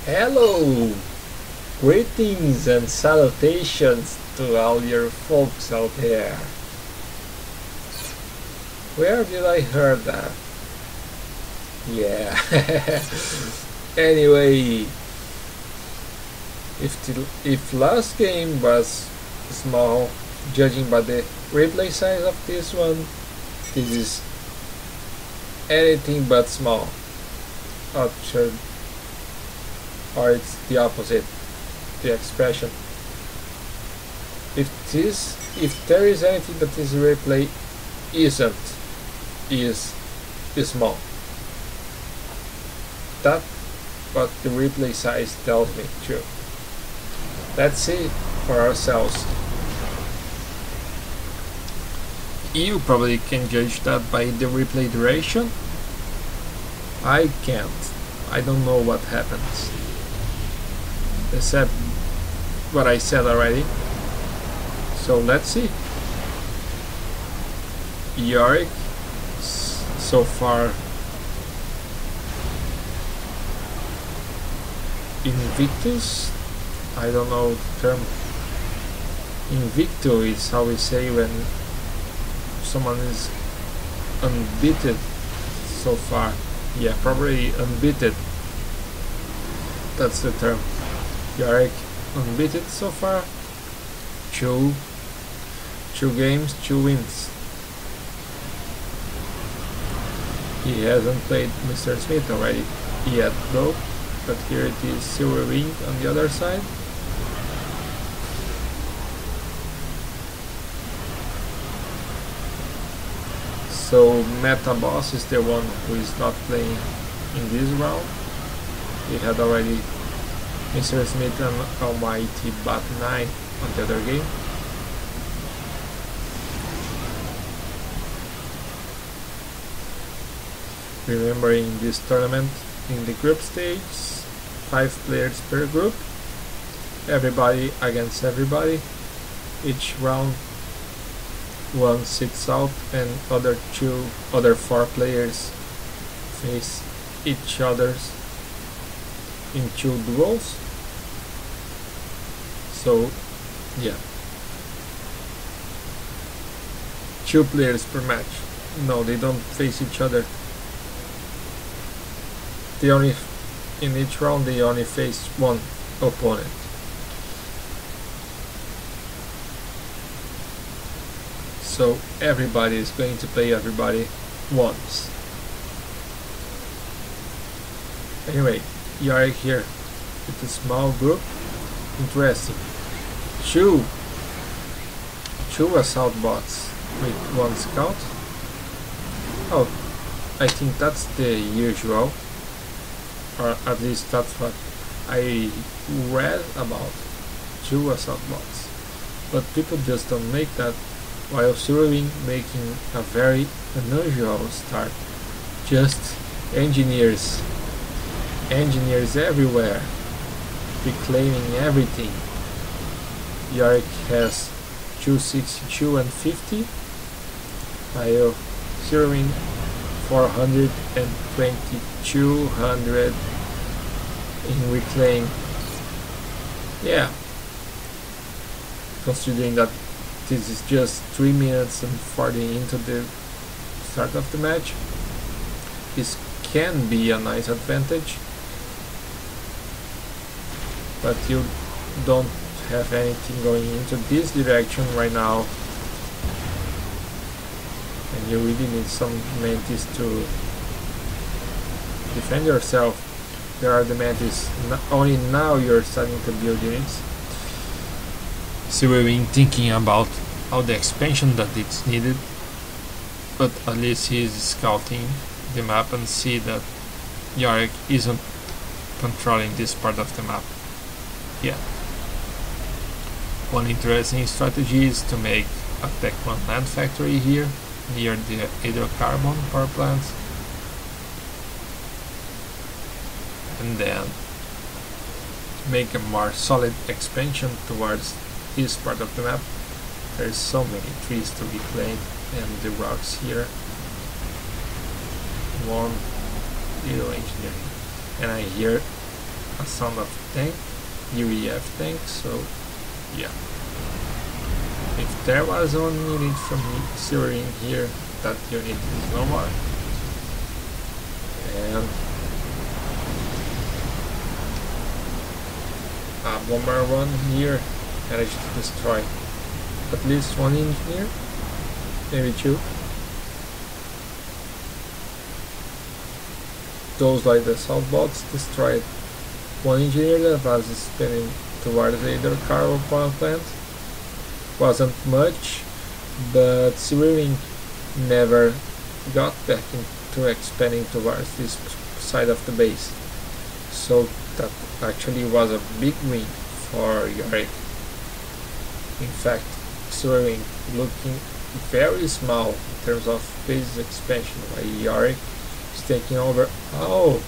Hello! Greetings and salutations to all your folks out there. Where did I hear that? Yeah. Anyway, if last game was small, judging by the replay size of this one, this is anything but small. Actually, or it's the opposite, the expression. If there is anything that this replay is small. That's what the replay size tells me too. Let's see for ourselves. You probably can judge that by the replay duration. I can't. I don't know what happens, except what I said already. So let's see. Yorick so far Invictus. I don't know the term. Invicto is how we say when someone is unbeaten so far. Yeah, probably unbeaten. That's the term. Yorick unbeaten so far. Two games, 2 wins. He hasn't played Mr. Smith already yet though, but here it is Silverwing on the other side. So Meta Boss is the one who is not playing in this round. He had already Mr. Smith and Almighty Bat 9 on the other game. Remembering this tournament in the group stage, 5 players per group, everybody against everybody. Each round one sits out and other 4 players face each others in 2 duels. So yeah, 2 players per match. No, they don't face each other. In each round they only face one opponent. So everybody is going to play everybody once. Anyway, Yorick here with a small group. Interesting. Two assault bots with 1 scout. Oh, I think that's the usual, or at least that's what I read about. 2 assault bots, but people just don't make that, while Silverwing making a very unusual start. Just engineers everywhere, reclaiming everything. Yorick has 262 and 50, while Silverwing 420, 200 in reclaim. Yeah, considering that this is just 3 minutes and 40 into the start of the match, this can be a nice advantage, but you don't have anything going into this direction right now, and you really need some mantis to defend yourself. There are the mantis. Only now you're starting to build units. Silverwing thinking about all the expansion that it's needed, but at least he's scouting the map and see that Yorick isn't controlling this part of the map. Yeah. One interesting strategy is to make a Tech 1 land factory here near the hydrocarbon power plants, and then make a more solid expansion towards this part of the map. There's so many trees to be claimed, and the rocks here. One little engineering, and I hear a sound of tank, UEF tank, so yeah. If there was one unit from Silverwing here, that unit is no more. And a bomber one here managed to destroy at least one engineer, maybe two. Those like the assault bots destroyed one engineer that was spinning towards either cargo power plant. Wasn't much, but Silverwing never got back into expanding towards this side of the base. So that actually was a big win for yorick. In fact, Silverwing looking very small in terms of base expansion, while yorick is taking over all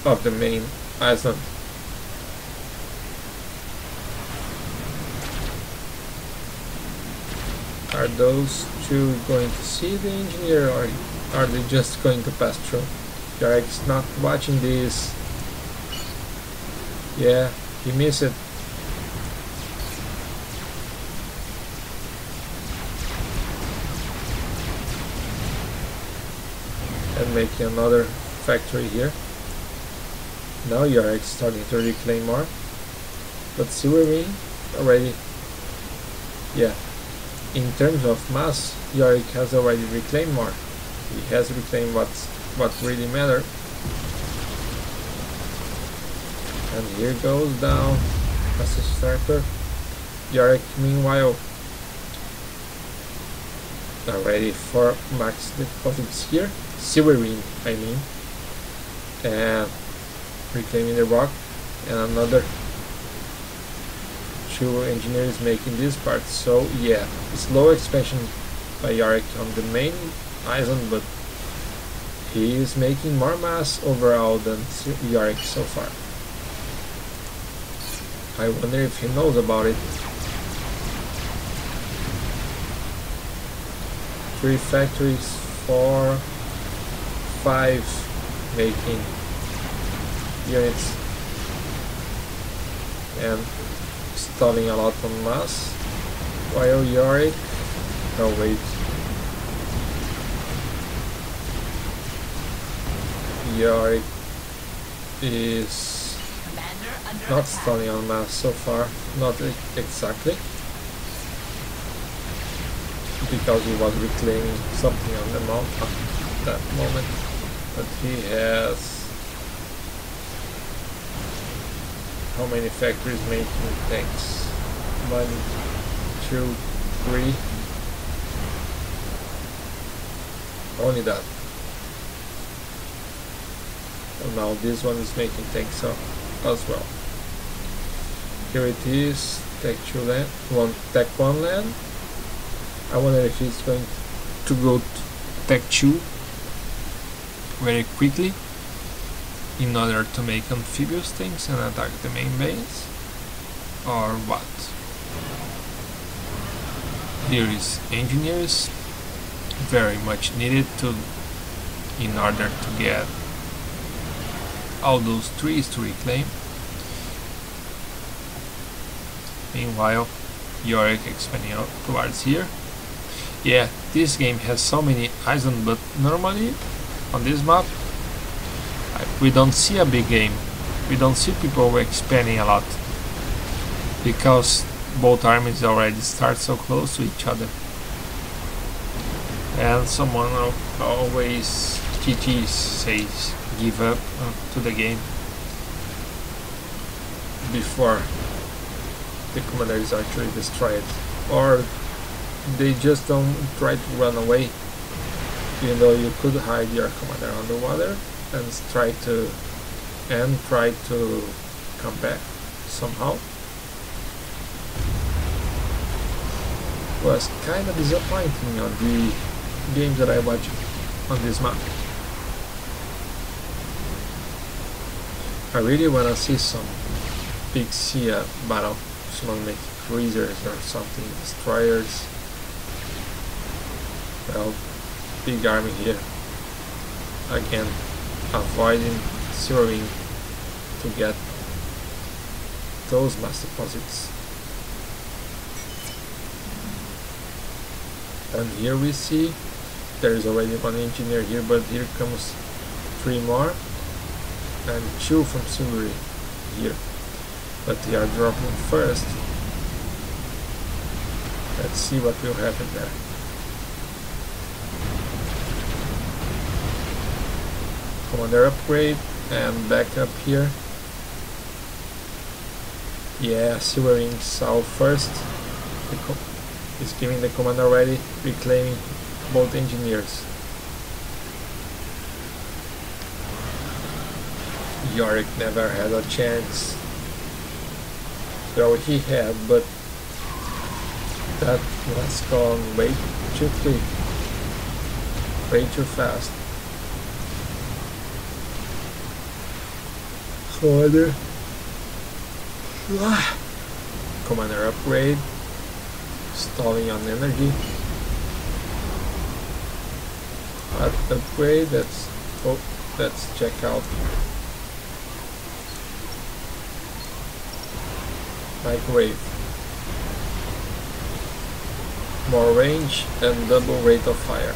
of the main island. Are those two going to see the engineer, or are they just going to pass through? Yorick's not watching this. Yeah, he missed it. And making another factory here. Now Yorick's starting to reclaim more. But Silverwing already, yeah. In terms of mass, yorick has already reclaimed more. He has reclaimed what really mattered. And here goes down as a starter. Yorick, meanwhile, are ready for max deposits here. Silverwing, I mean. And reclaiming the rock. And another two engineers making this part. So yeah, slow expansion by yorick on the main island, but he is making more mass overall than yorick so far. I wonder if he knows about it. 3 factories, 4, 5 making units, and stalling a lot on mass, while yorick, oh wait, yorick is not stalling on mass so far, not exactly, because he was reclaiming something on the mount at that moment, but he has how many factories making tanks? 1, 2, 3. Only that. And now this one is making tanks as well. Here it is, Tech 2 land, Tech 1 land. I wonder if he's going to go to Tech 2 very quickly in order to make amphibious things and attack the main base, or what? Here is engineers, very much needed in order to get all those trees to reclaim. Meanwhile, yorick expanding out towards here. Yeah, this game has so many islands, but normally on this map we don't see a big game. We don't see people expanding a lot because both armies already start so close to each other, and someone always GG says give up to the game before the commander is actually destroyed, or they just don't try to run away, even though you could hide your commander underwater and try to come back somehow. Was kind of disappointing on the games that I watched on this map. I really want to see some big sea battle, someone make cruisers or something, destroyers. Well, big army here. Again, avoiding Silverwing to get those mass deposits. And here we see there is already one engineer here, but here comes 3 more and 2 from Silverwing here, but they are dropping first. Let's see what will happen there. Commander upgrade and back up here. Yeah, Silverwing saw first. Is giving the command already, reclaiming both engineers. Yorick never had a chance. Well, he had, but that was gone way too quick, way too fast. Commander upgrade. Stalling on energy. Upgrade. Let's check out. Microwave. More range and double rate of fire.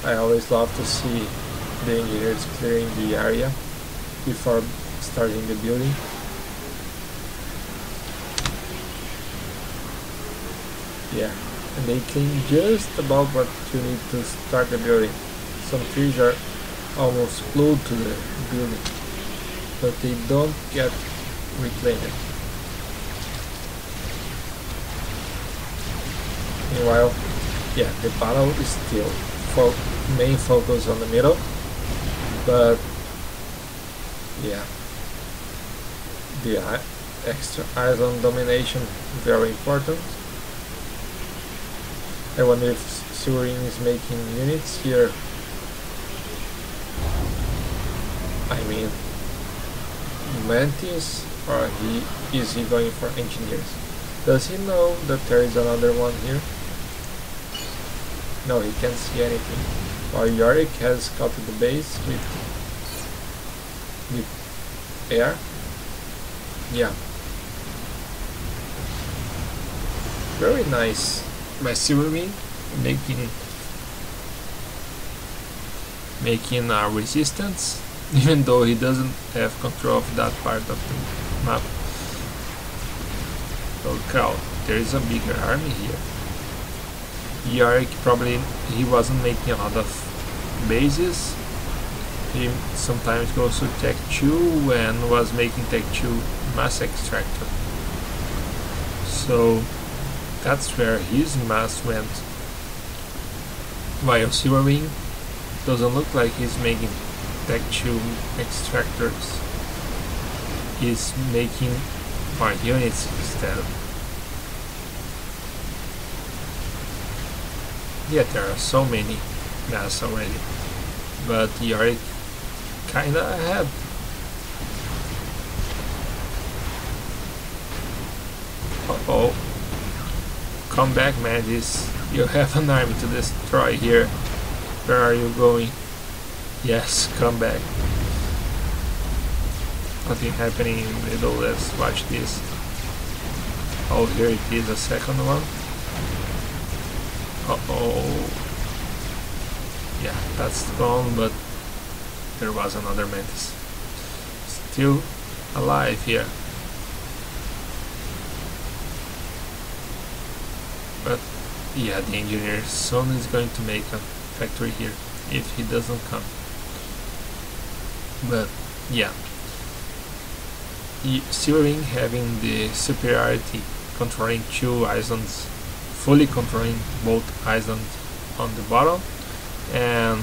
I always love to see the engineers clearing the area before starting the building. Yeah, and they clean just about what you need to start the building. Some trees are almost glued to the building, but they don't get reclaimed. Meanwhile, yeah, the battle is still main focus on the middle, but yeah, the extra island domination very important. I wonder if Silverwing is making units here. I mean, Mantis, or is he going for engineers? Does he know that there is another one here? No, he can't see anything. While Yorick has scouted the base with air. Yeah. Very nice by Silverwing, making a resistance, even though he doesn't have control of that part of the map. Look out, there is a bigger army here. Yorick probably he wasn't making a lot of bases. He sometimes goes to Tech 2 and was making Tech 2 mass extractor. So that's where his mass went. While Silverwing doesn't look like he's making Tech 2 extractors. He's making more units instead. Yeah, there are so many mass already, but Yorick kinda ahead. Uh-oh. Come back, Mantis. You have an army to destroy here. Where are you going? Yes, come back. Nothing happening in the middle. Let's watch this. Oh, here it is, a second one. Uh-oh. Yeah, that's gone, but there was another Mantis. Still alive here. But yeah, the engineer soon is going to make a factory here if he doesn't come. But yeah, Silverwing having the superiority, controlling 2 islands, fully controlling both islands on the bottom, and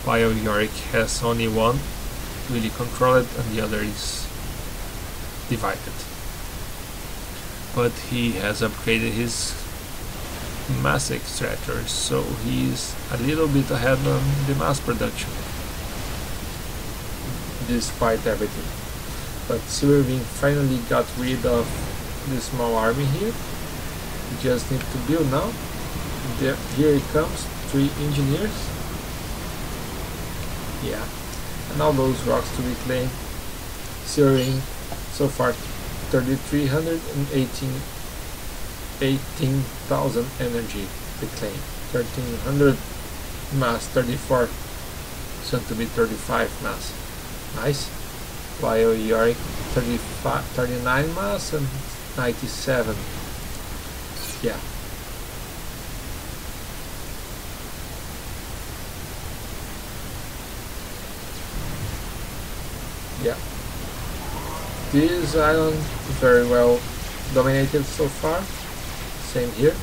while Yorick has only one really controlled and the other is divided. But he has upgraded his mass extractors, so he is a little bit ahead on the mass production despite everything. But Silverwing finally got rid of this small army here. We just need to build now. Here it comes, 3 engineers. Yeah, and all those rocks to reclaim. Silverwing, so far 18,000 energy reclaimed. 1300 mass, 34, soon to be 35 mass. Nice. While yorick 39 mass and 97. Yeah. Yeah. This island is very well dominated so far. Same here.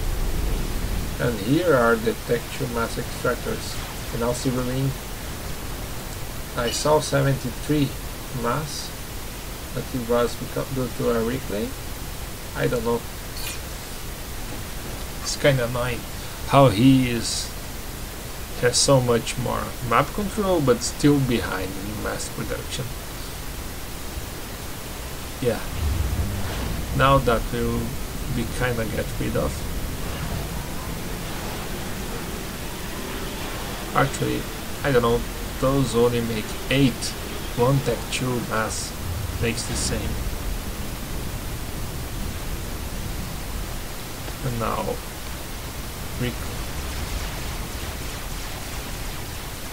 And here are the Tech 2 mass extractors. And now Silverwing. I saw 73 mass, but it was due to a reclaim. I don't know. It's kinda annoying how he has so much more map control but still behind in mass production. Yeah. Now that will be kinda get rid of. Actually, I don't know, those only make 8. One Tech 2 mass makes the same. And now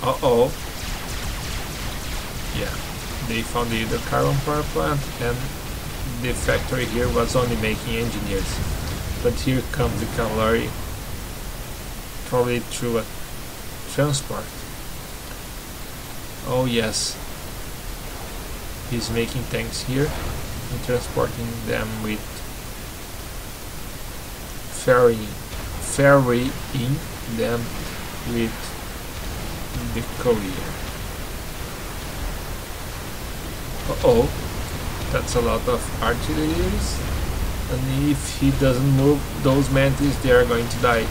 uh-oh. Yeah, they found the carbon power plant, and the factory here was only making engineers. But here comes the cavalry, probably through a transport. Oh yes, he's making tanks here and transporting them with ferrying them with the courier. Uh-oh, that's a lot of artilleries, and if he doesn't move those mantis, they are going to die.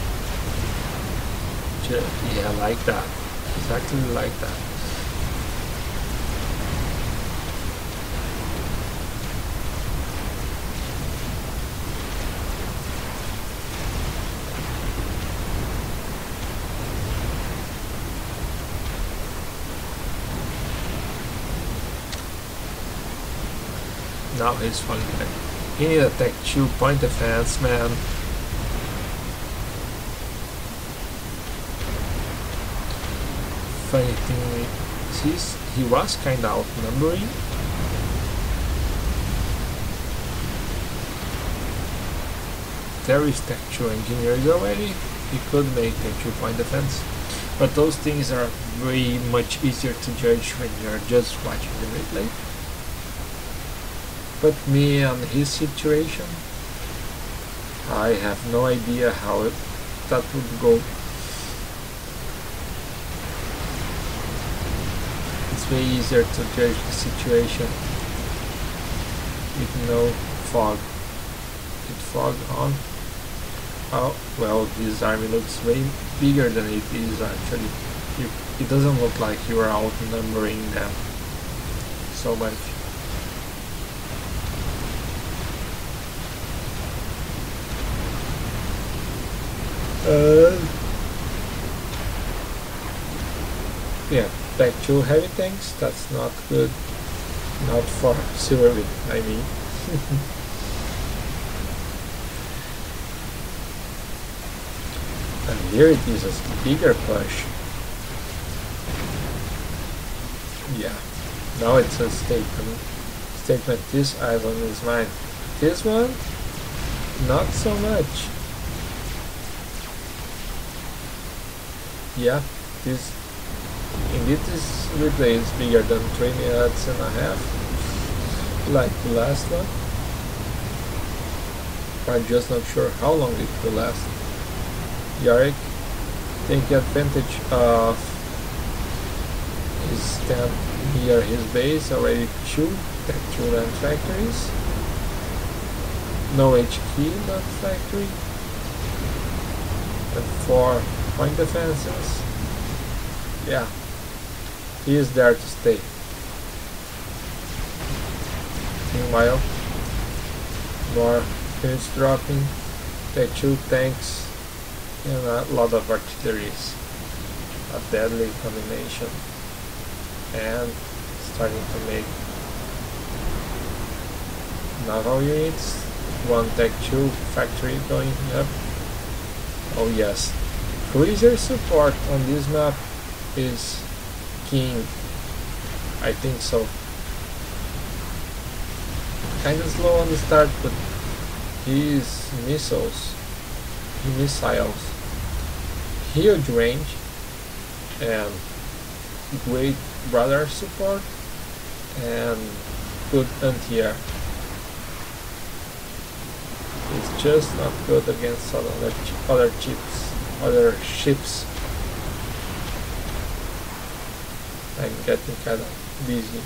Yeah, like that. Exactly like that. Now he's falling back. He needs a Tech 2 point defense, man. Funny thing is, he was kinda outnumbering. There is Tech 2 engineers already. He could make Tech 2 point defense. But those things are very much easier to judge when you're just watching the replay. But me on his situation, I have no idea how that would go. It's way easier to judge the situation with no fog. With fog on. Oh, well, this army looks way bigger than it is actually. It doesn't look like you are outnumbering them so much. Yeah, Tech 2 heavy tanks, that's not good. Not for Silverwing, I mean. And here it is a bigger push. Yeah, now it's a statement, this island is mine. This one, not so much. Yeah, this indeed this replay is bigger than 3 minutes and a half, like the last one. I'm just not sure how long it will last. Yorick taking advantage of his stand near his base, already 2 Tech 2 land factories. No HQ in that factory. And 4 point defenses. Yeah, he is there to stay. Meanwhile, more units dropping, Tech 2 tanks, and a lot of artilleries. A deadly combination. And starting to make naval units. One Tech 2 factory going up. Oh yes. Cruiser support on this map is king. I think so. Kinda slow on the start, but his missiles, huge range, and great radar support, and good anti-air. It's just not good against other ships. I'm getting kinda busy.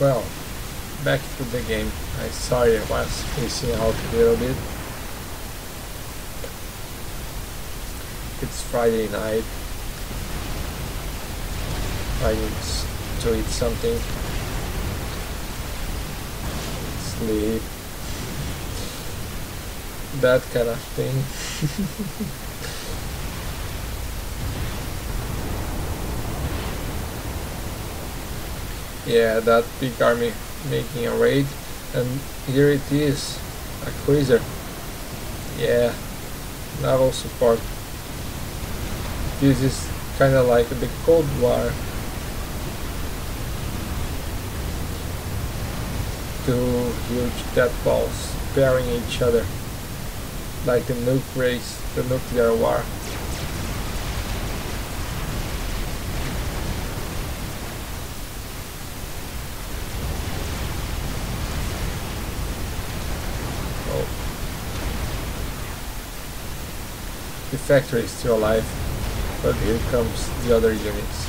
Well, back to the game. I'm sorry I was missing out a little bit. It's Friday night. I need to eat something. Sleep. That kind of thing. Yeah, that big army making a raid, and here it is, a cruiser. Yeah, naval support. This is kinda like the Cold War. Two huge death balls pairing each other, like the nuke race, the nuclear war. The factory is still alive, but here comes the other units.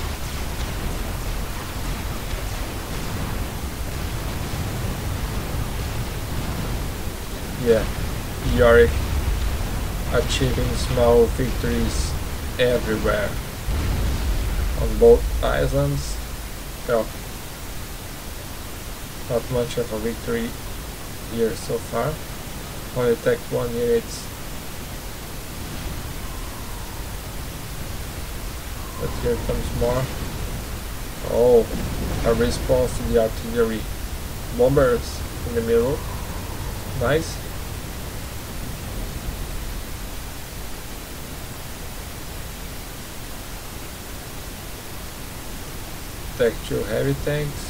Yeah, Yorick achieving small victories everywhere. On both islands, well, not much of a victory here so far. Only Tech 1 units. But here comes more. Oh, a response to the artillery. Bombers in the middle. Nice. Tech 2 heavy tanks.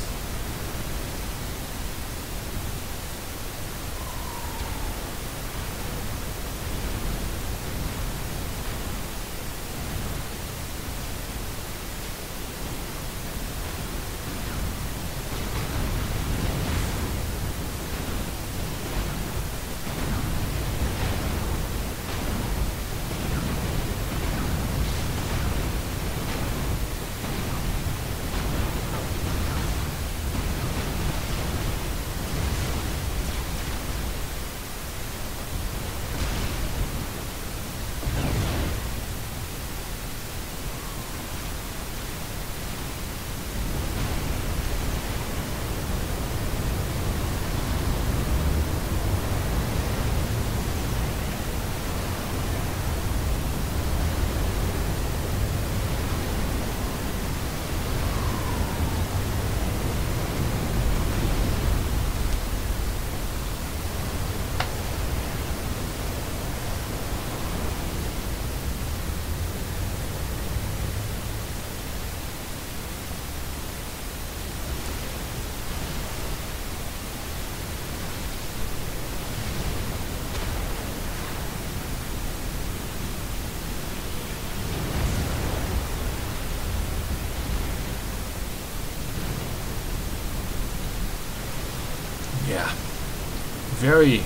very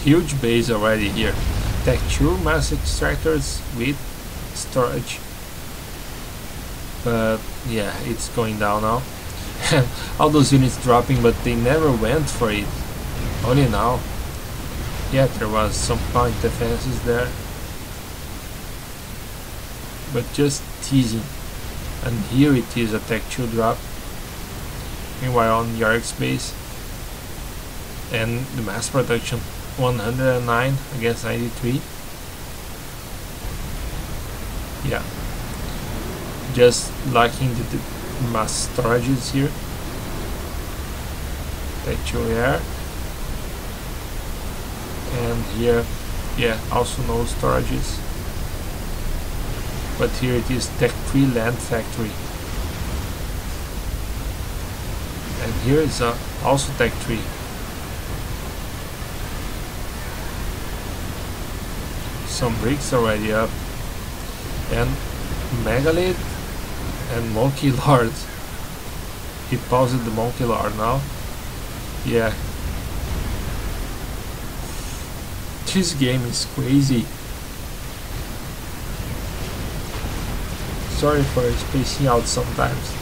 huge base already here. Tech 2 mass extractors with storage. But yeah, it's going down now. And all those units dropping, but they never went for it. Only now. Yeah, there was some point defenses there. But just teasing. And here it is a Tech 2 drop. Meanwhile on yorick's base. And the mass production 109 against 93. Yeah. Just lacking the mass storages here. Tech 2 air. And here, yeah, also no storages. But here it is Tech 3 land factory. And here is also Tech 3. Some bricks already up. And Megalith and Monkey Lord. He paused the Monkey Lord now. Yeah. This game is crazy. Sorry for spacing out sometimes.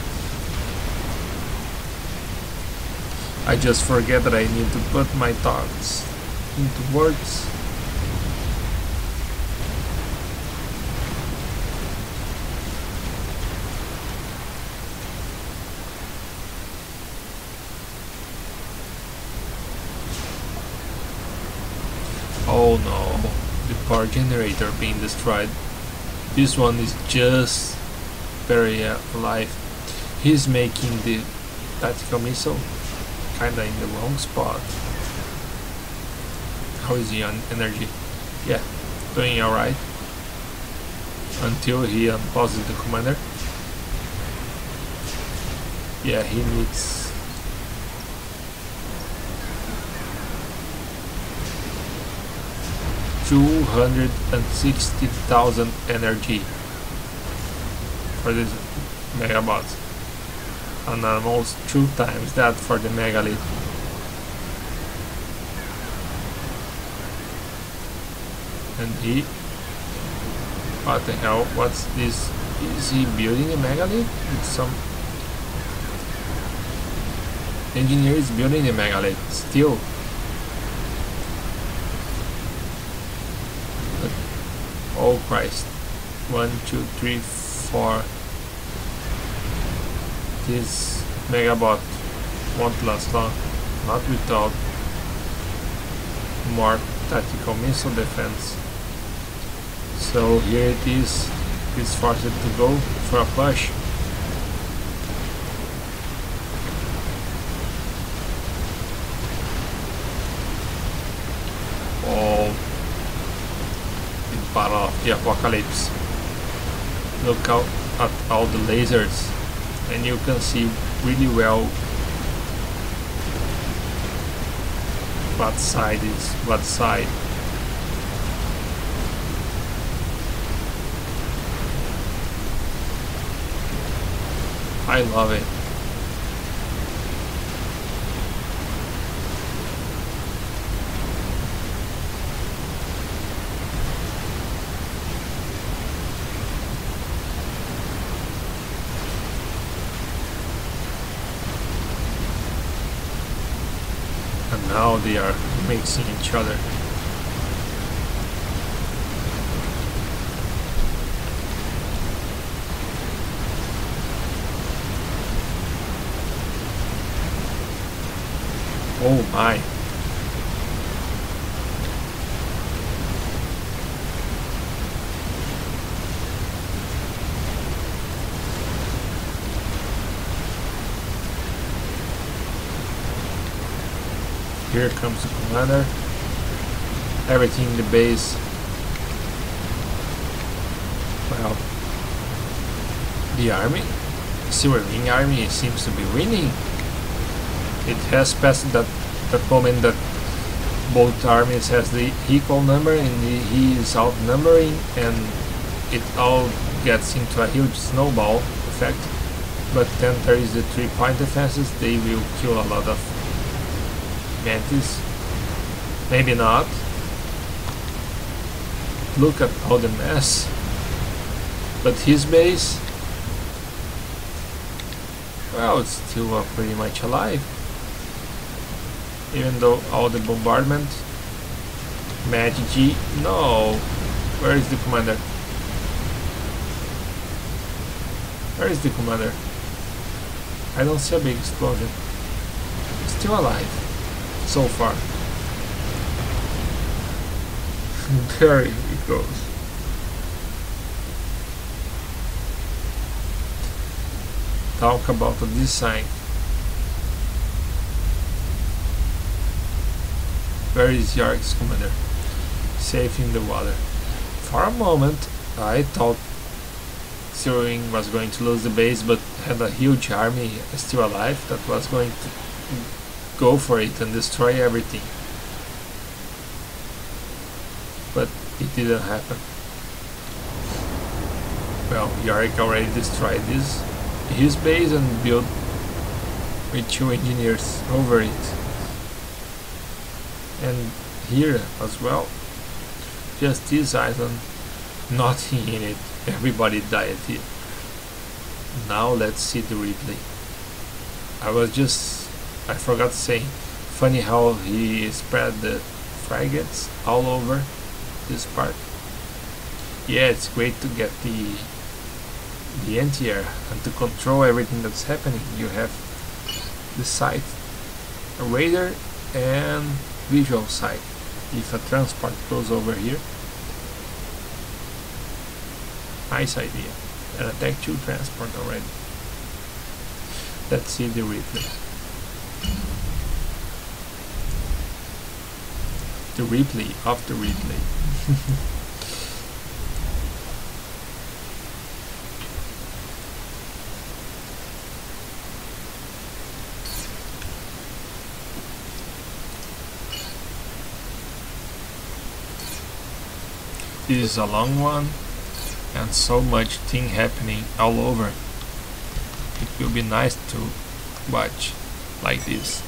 I just forget that I need to put my thoughts into words. Oh no, the power generator being destroyed. This one is just very alive. He's making the tactical missile kinda in the wrong spot. How is he on energy? Yeah, doing alright. Until he unpauses the commander. Yeah, he needs 260,000 energy for this Megabot, and almost 2 times that for the Megalith. And he, what the hell, what's this? Is he building a Megalith? It's some engineer is building a Megalith still. Oh Christ. 1, 2, 3, 4. This Megabot won't last long. Not without more tactical missile defense. So here it is. He's forced to go for a push. Battle of the Apocalypse. Look out at all the lasers, and you can see really well what side is what side. I love it. And now they are mixing each other. Oh my. Here comes the commander. Everything in the base. Well, the army, Silverwing army seems to be winning. It has passed that moment that both armies has the equal number and he is outnumbering, and it all gets into a huge snowball effect. But then there is the 3-point defenses. They will kill a lot of Mantis? Maybe not. Look at all the mess. But his base, well, it's still pretty much alive. Even though all the bombardment. Magic G, no. Where is the commander? Where is the commander? I don't see a big explosion. Still alive. So far. There it goes. Talk about the design. Where is Yorick's commander? Safe in the water. For a moment, I thought Silverwing was going to lose the base, but had a huge army still alive that was going to go for it and destroy everything. But it didn't happen. Well, Yorick already destroyed his base and built with 2 engineers over it. And here as well, just this island, nothing in it, everybody died here. Now let's see the replay. I forgot saying, funny how he spread the frigates all over this part. Yeah, it's great to get the anti-air and to control everything that's happening. You have the sight, a radar and visual sight. If a transport goes over here, nice idea. An attack 2 transport already. Let's see the replay. The replay of the replay. This is a long one and so much thing happening all over. It will be nice to watch like this.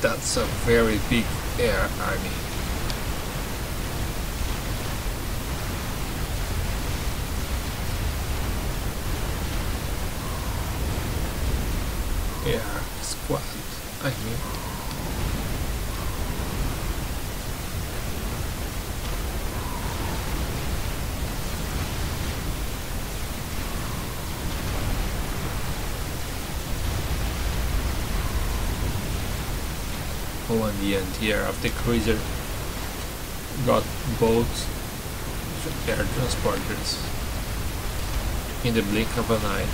That's a very big air army. Air squad, I mean. Oh, and the interior of the cruiser got both air transporters in the blink of an eye.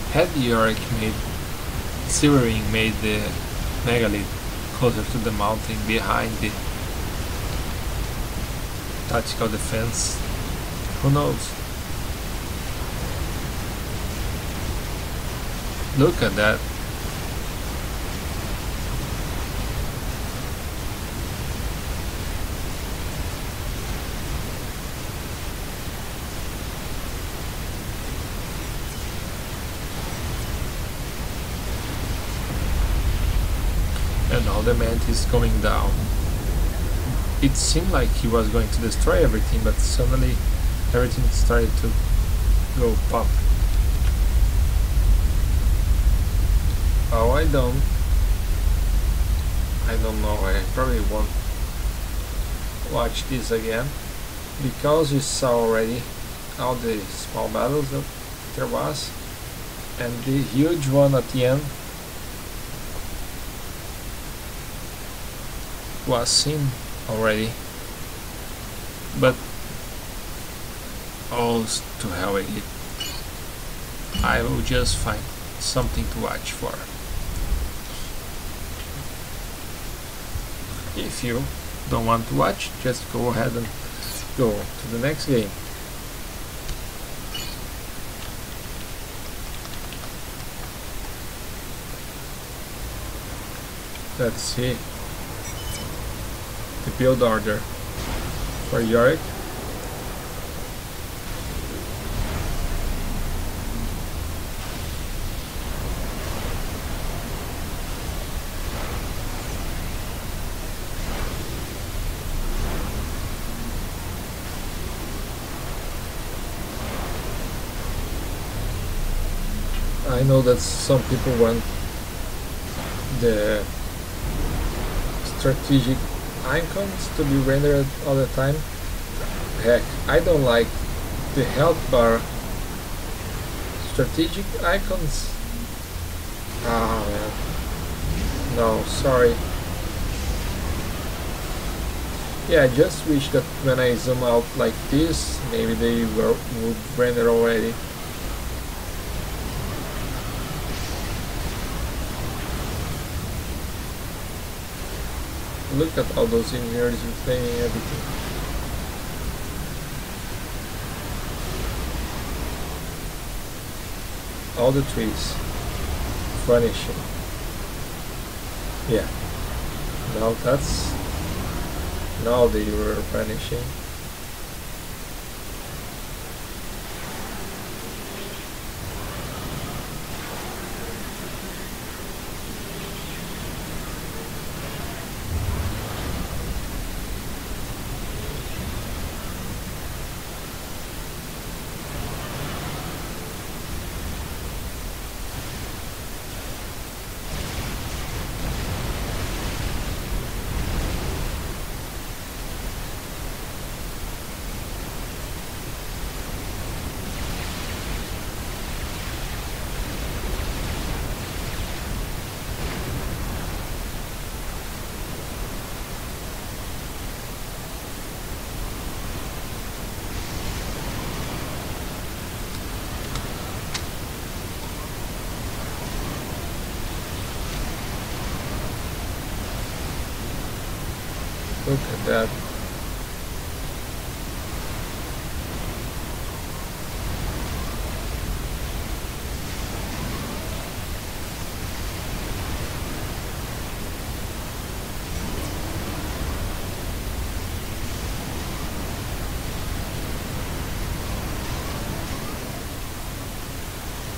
Had Yorick made Silverwing made the megalith closer to the mountain behind the tactical defense, who knows? Look at that. And now the mantis going down. It seemed like he was going to destroy everything, but suddenly everything started to go pop. Oh, I don't know, I probably won't watch this again, because you saw already all the small battles that there was, and the huge one at the end was seen already, but oh, to hell with it. I will just find something to watch for. If you don't want to watch, just go ahead and go to the next game. Let's see the build order for Yorick. I know that some people want the strategic icons to be rendered all the time. Heck, I don't like the health bar strategic icons. Ah, man. No, sorry. Yeah, I just wish that when I zoom out like this, maybe they would render already. Look at all those engineers reclaiming everything. All the trees vanishing. Yeah. Now they were vanishing. Look at that.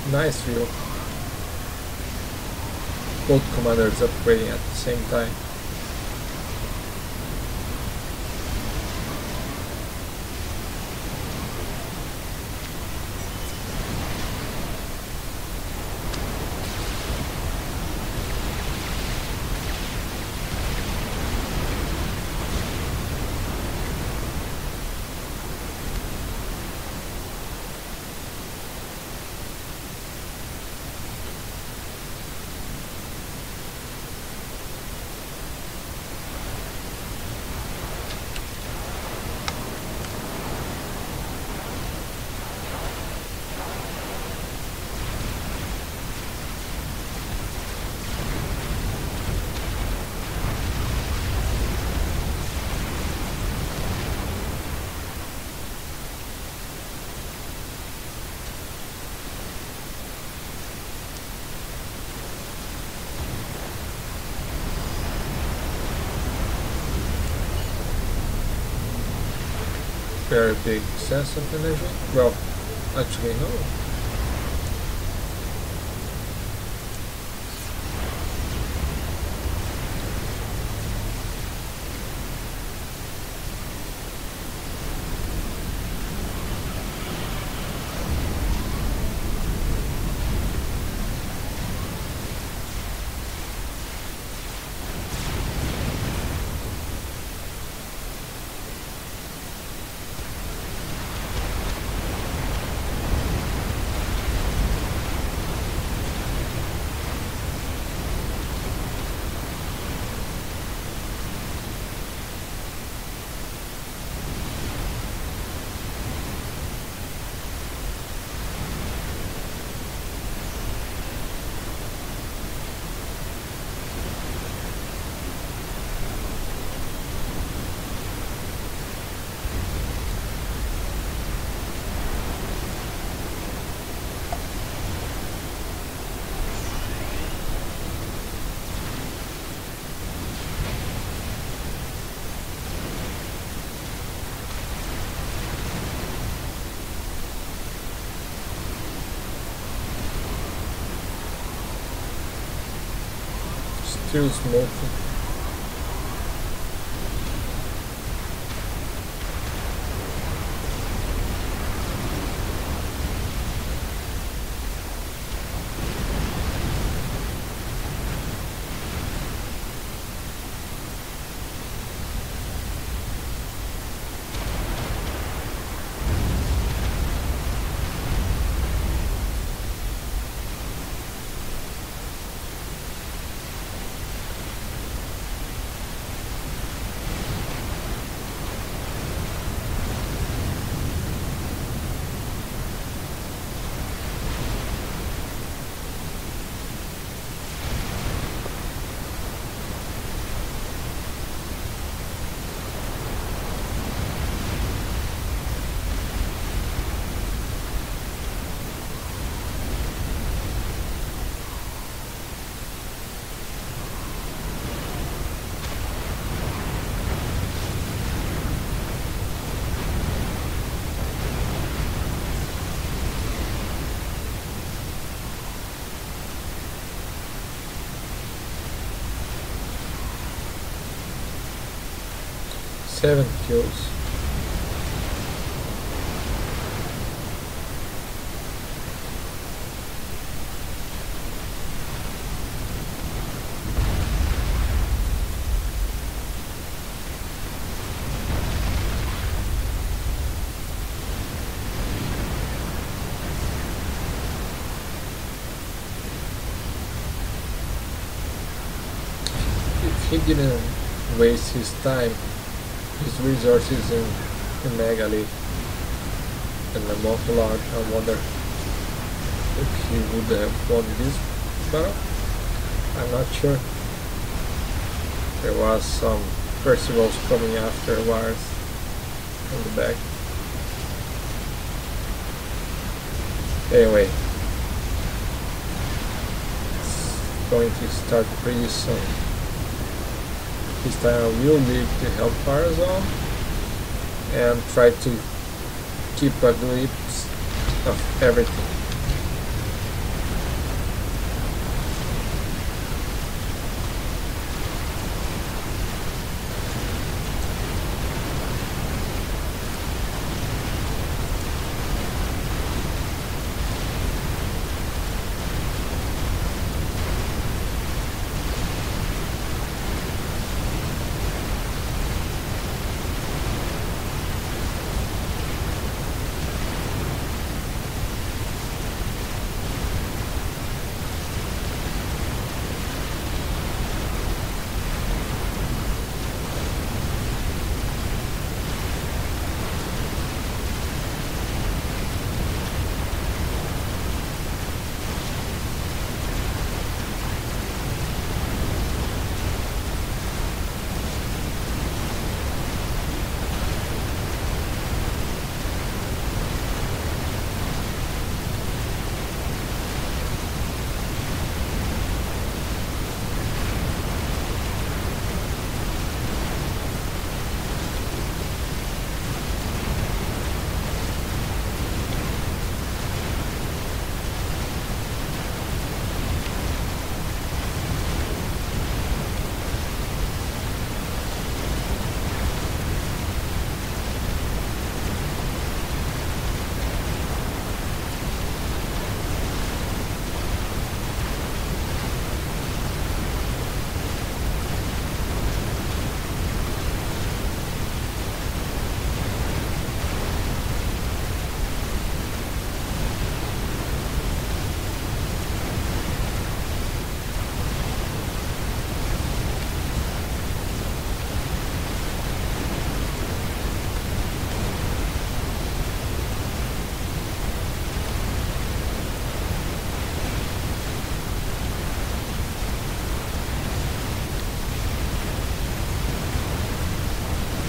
Nice view. Both commanders upgrading at the same time. Very big sense of energy. Well, actually no. Still smoking. Seven kills. If he didn't waste his time, his resources in Megali and the Monk-Large, I wonder if he would have won this battle. I'm not sure. There was some Percival's coming afterwards from the back. Anyway, it's going to start pretty soon. This time I will leave the Hellfire Zone and try to keep a glimpse of everything.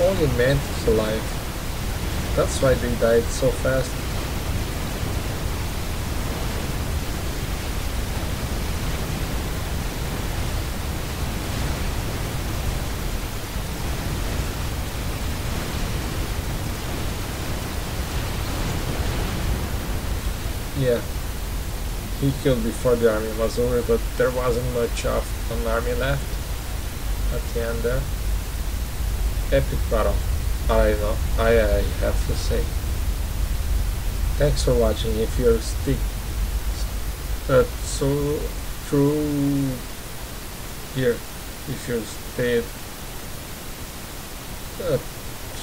Only Mantis alive. That's why they died so fast. Yeah, he killed before the army was over, but there wasn't much of an army left at the end there. Epic battle, I know, I have to say. Thanks for watching. If you're so through here, if you stayed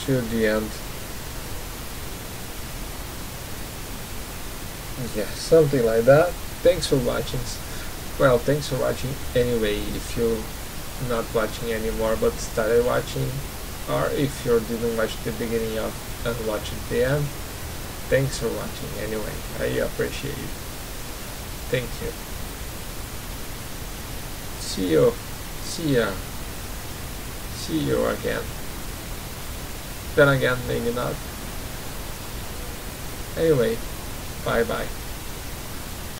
to the end, yeah, something like that. Thanks for watching. Well, thanks for watching anyway. If you're not watching anymore but started watching, or if you didn't watch the beginning of and watch at the end, thanks for watching anyway. I appreciate it. Thank you. See you again. Then again, maybe not. Anyway, bye bye.